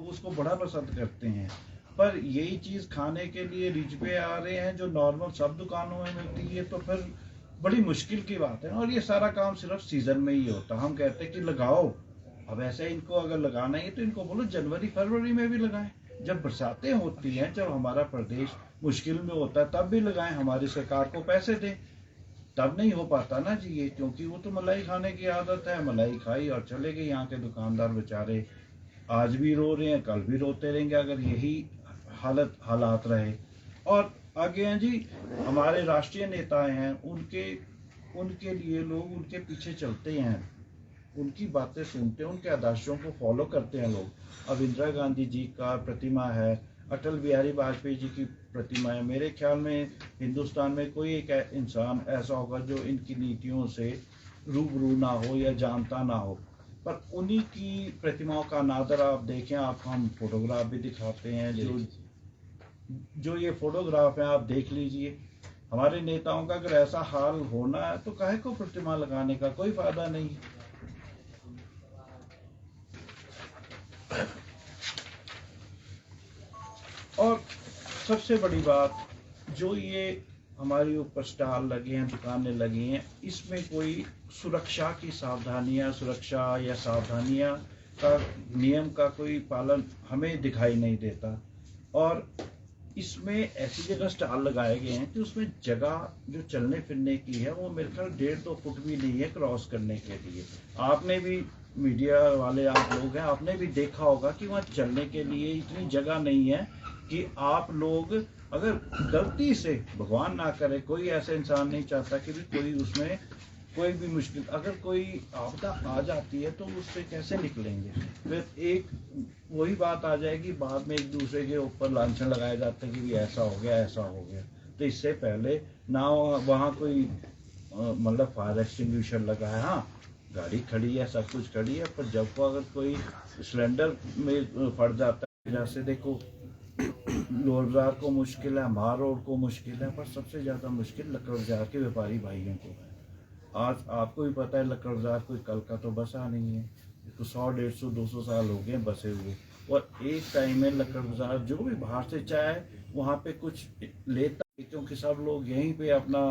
उसको बड़ा पसंद करते हैं। पर यही चीज़ खाने के लिए रिच पे आ रहे हैं जो नॉर्मल सब दुकानों में मिलती है, तो फिर बड़ी मुश्किल की बात है। और ये सारा काम सिर्फ सीज़न में ही होता है। हम कहते हैं कि लगाओ, अब ऐसे इनको अगर लगाना है तो इनको बोलो जनवरी फरवरी में भी लगाएं, जब बरसातें होती हैं, जब हमारा प्रदेश मुश्किल में होता है तब भी लगाएं, हमारी सरकार को पैसे दें। तब नहीं हो पाता ना जी ये, क्योंकि वो तो मलाई खाने की आदत है, मलाई खाई और चले गए। यहाँ के दुकानदार बेचारे आज भी रो रहे हैं, कल भी रोते रहेंगे अगर यही हालात रहे। और आगे हैं जी, हमारे राष्ट्रीय नेता हैं, उनके उनके लिए लोग उनके पीछे चलते हैं, उनकी बातें सुनते हैं, उनके आदर्शों को फॉलो करते हैं लोग। अब इंदिरा गांधी जी का प्रतिमा है, अटल बिहारी वाजपेयी जी की प्रतिमा है। मेरे ख्याल में हिंदुस्तान में कोई एक इंसान ऐसा होगा जो इनकी नीतियों से रूबरू ना हो या जानता ना हो। पर उन्हीं की प्रतिमाओं का अनादर आप देखें, आप हम फोटोग्राफ भी दिखाते हैं, जो ये फोटोग्राफ है आप देख लीजिए। हमारे नेताओं का अगर ऐसा हाल होना है तो काहे को प्रतिमा लगाने का कोई फायदा नहीं है। और सबसे बड़ी बात, जो ये हमारे ऊपर स्टॉल लगे हैं, दुकानें लगी हैं, इसमें कोई सुरक्षा की सावधानियां, सुरक्षा या सावधानियां का नियम का कोई पालन हमें दिखाई नहीं देता। और इसमें ऐसी जगह स्टॉल लगाए गए हैं कि उसमें जगह जो चलने फिरने की है वो मेरे ख्याल 1.5-2 फुट भी नहीं है क्रॉस करने के लिए। आपने भी, मीडिया वाले आप लोग हैं, आपने भी देखा होगा कि वहाँ चलने के लिए इतनी जगह नहीं है कि आप लोग अगर गलती से, भगवान ना करे, कोई ऐसा इंसान नहीं चाहता कि भी कोई उसमें कोई भी मुश्किल, अगर कोई आपदा आ जाती है तो उससे कैसे निकलेंगे। फिर एक वही बात आ जाएगी, बाद में एक दूसरे के ऊपर लांछन लगाए जाते हैं कि भी ऐसा हो गया, ऐसा हो गया। तो इससे पहले ना वहाँ कोई मतलब फायर एक्सटिंग्विशर लगा है, हाँ गाड़ी खड़ी है, सब कुछ खड़ी है, पर जब को अगर कोई सिलेंडर में फट जाता है, जैसे देखो लोअर बाजार को मुश्किल है, मार रोड को मुश्किल है, पर सबसे ज़्यादा मुश्किल लक्कड़ बाजार के व्यापारी भाइयों को है। आज आपको भी पता है लक्कड़ बाजार कोई कल का तो बसा नहीं है, इसको 100-150-200 साल हो गए बसे हुए। और एक टाइम में लक्कड़ बाजार जो भी बाहर से चाहे वहाँ पे कुछ लेता है, क्योंकि सब लोग यहीं पे अपना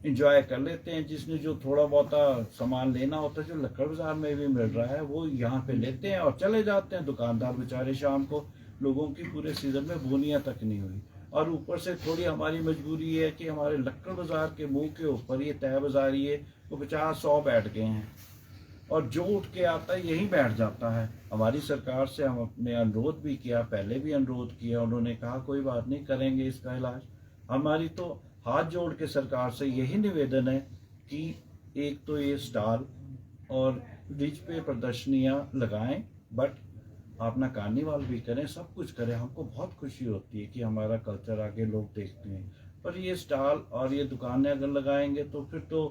इंजॉय कर लेते हैं। जिसने जो थोड़ा बहुत सामान लेना होता है, जो लक्कड़ बाजार में भी मिल रहा है, वो यहाँ पे लेते हैं और चले जाते हैं। दुकानदार बेचारे शाम को, लोगों की पूरे सीजन में बोनियाँ तक नहीं हुई। और ऊपर से थोड़ी हमारी मजबूरी है कि हमारे लक्कड़ बाजार के मुंह के ऊपर ये तय बाजारी है, वो 50-100 बैठ गए हैं और जो उठ के आता है यहीं बैठ जाता है। हमारी सरकार से हमने अनुरोध भी किया, पहले भी अनुरोध किया, उन्होंने कहा कोई बात नहीं, करेंगे इसका इलाज। हमारी तो हाथ जोड़ के सरकार से यही निवेदन है कि एक तो ये स्टॉल और रिज पे प्रदर्शनियाँ लगाएं, बट अपना कार्निवाल भी करें, सब कुछ करें। हमको बहुत खुशी होती है कि हमारा कल्चर आगे लोग देखते हैं। पर ये स्टॉल और ये दुकानें अगर लगाएंगे तो फिर तो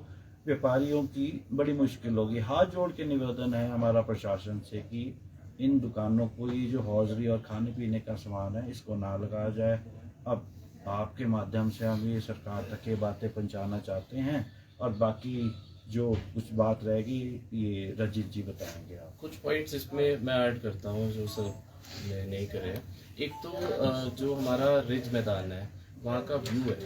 व्यापारियों की बड़ी मुश्किल होगी। हाथ जोड़ के निवेदन है हमारा प्रशासन से कि इन दुकानों को, ये जो हौजरी और खाने पीने का सामान है, इसको ना लगाया जाए। अब आपके माध्यम से हम ये सरकार तक ये बातें पहुंचाना चाहते हैं, और बाकी जो कुछ बात रहेगी ये रजित जी बताएंगे। आप कुछ पॉइंट्स इसमें मैं ऐड करता हूँ जो सर ने नहीं करे। एक तो जो हमारा रिज मैदान है, वहाँ का व्यू है,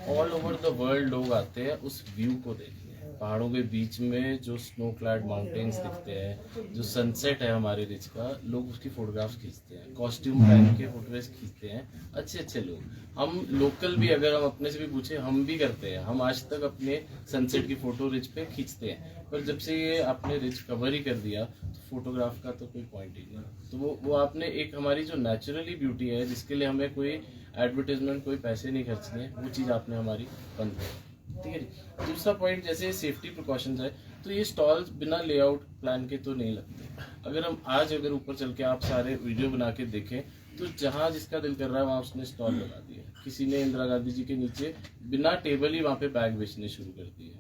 ऑल ओवर द वर्ल्ड लोग आते हैं उस व्यू को देखने। पहाड़ों के बीच में जो स्नो क्लैड माउंटेन्स दिखते हैं, जो सनसेट है हमारे रिज का, लोग उसकी फोटोग्राफ्स खींचते हैं, कॉस्ट्यूम पहन के फोटोग्राफ्स खींचते हैं, अच्छे अच्छे लोग। हम लोकल भी अगर हम अपने से भी पूछे, हम भी करते हैं। हम आज तक अपने सनसेट की फोटो रिज पे खींचते हैं, पर जब से ये आपने रिज कवर ही कर दिया तो फोटोग्राफ का तो कोई पॉइंट ही नहीं। तो वो आपने एक हमारी जो नेचुरली ब्यूटी है, जिसके लिए हमें कोई एडवर्टाइजमेंट, कोई पैसे नहीं खर्चने, वो चीज़ आपने हमारी बंद कर, ठीक है जी। दूसरा पॉइंट, जैसे सेफ्टी प्रिकॉशंस है, तो ये स्टॉल्स बिना लेआउट प्लान के तो नहीं लगते। अगर हम आज अगर ऊपर चल के आप सारे वीडियो बना के देखें तो जहाँ जिसका दिल कर रहा है वहाँ उसने स्टॉल लगा दिया। किसी ने इंदिरा गांधी जी के नीचे बिना टेबल ही वहाँ पे बैग बेचने शुरू कर दिए।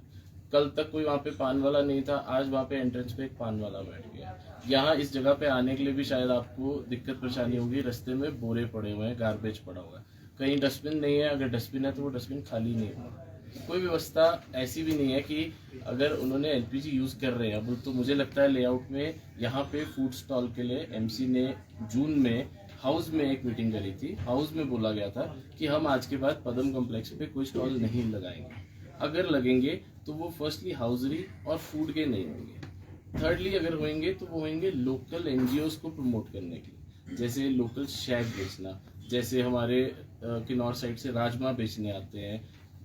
कल तक कोई वहाँ पे पान वाला नहीं था, आज वहाँ पे एंट्रेंस पे एक पान वाला बैठ गया। यहाँ इस जगह पे आने के लिए भी शायद आपको दिक्कत परेशानी होगी, रास्ते में बोरे पड़े हुए हैं, गार्बेज पड़ा हुआ है, कहीं डस्टबिन नहीं है, अगर डस्टबिन है तो वो डस्टबिन खाली नहीं हुआ। कोई व्यवस्था ऐसी भी नहीं है कि अगर उन्होंने एलपीजी यूज कर रहे हैं, अब तो मुझे लगता है लेआउट में यहाँ पे फूड स्टॉल के लिए एमसी ने जून में हाउस में एक मीटिंग करी थी। हाउस में बोला गया था कि हम आज के बाद पदम कॉम्प्लेक्स पे कोई स्टॉल नहीं लगाएंगे, अगर लगेंगे तो वो फर्स्टली हाउसरी और फूड के नहीं होंगे, थर्डली अगर होंगे तो वो होंगे लोकल एनजीओज को प्रमोट करने के लिए, जैसे लोकल शैक बेचना, जैसे हमारे किन्नौर साइड से राजमा बेचने आते हैं,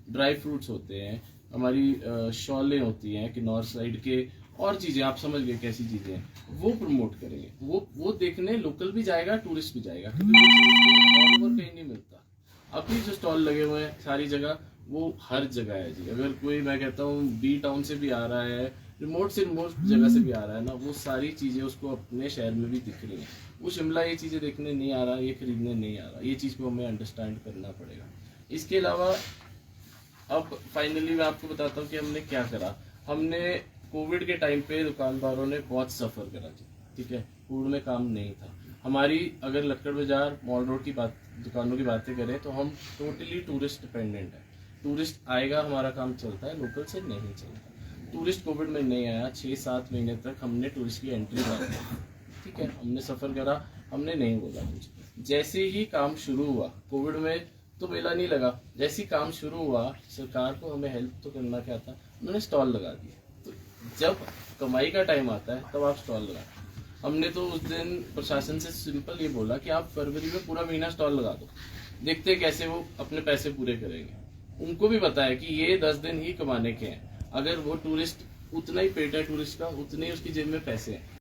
ड्राई फ्रूट्स होते हैं, हमारी शॉलें होती हैं किन्नौर साइड के, और चीज़ें आप समझ गए कैसी चीज़ें हैं, वो प्रमोट करेंगे। वो देखने लोकल भी जाएगा, टूरिस्ट भी जाएगा, क्योंकि ऑल ओवर कहीं नहीं मिलता। अभी जो स्टॉल लगे हुए हैं सारी जगह, वो हर जगह है जी। अगर कोई, मैं कहता हूँ बी टाउन से भी आ रहा है, रिमोट से रिमोट जगह से भी आ रहा है ना, वो सारी चीज़ें उसको अपने शहर में भी दिख रही हैं। वो शिमला ये चीज़ें देखने नहीं आ रहा, ये खरीदने नहीं आ रहा, ये चीज़ को हमें अंडरस्टैंड करना पड़ेगा। इसके अलावा अब फाइनली मैं आपको बताता हूँ कि हमने क्या करा। हमने कोविड के टाइम पे दुकानदारों ने बहुत सफ़र करा जी, ठीक है, फूड में काम नहीं था हमारी। अगर लक्कड़ बाजार मॉल रोड की बात, दुकानों की बातें करें तो हम टोटली टूरिस्ट डिपेंडेंट है। टूरिस्ट आएगा हमारा काम चलता है, लोकल से नहीं चलता। टूरिस्ट कोविड में नहीं आया, 6-7 महीने तक हमने टूरिस्ट की एंट्री मारी, ठीक है, हमने सफ़र करा, हमने नहीं बोला कुछ। जैसे ही काम शुरू हुआ, कोविड में तो मेला नहीं लगा, जैसे ही काम शुरू हुआ सरकार को हमें हेल्प तो करना क्या था, उन्होंने स्टॉल लगा दिया। तो जब कमाई का टाइम आता है तब आप स्टॉल लगाते। हमने तो उस दिन प्रशासन से सिंपल ये बोला कि आप फरवरी में पूरा महीना स्टॉल लगा दो, देखते कैसे वो अपने पैसे पूरे करेंगे। उनको भी पता है कि ये 10 दिन ही कमाने के हैं, अगर वो टूरिस्ट उतना ही पेट है टूरिस्ट का, उतने ही उसकी जेब में पैसे हैं।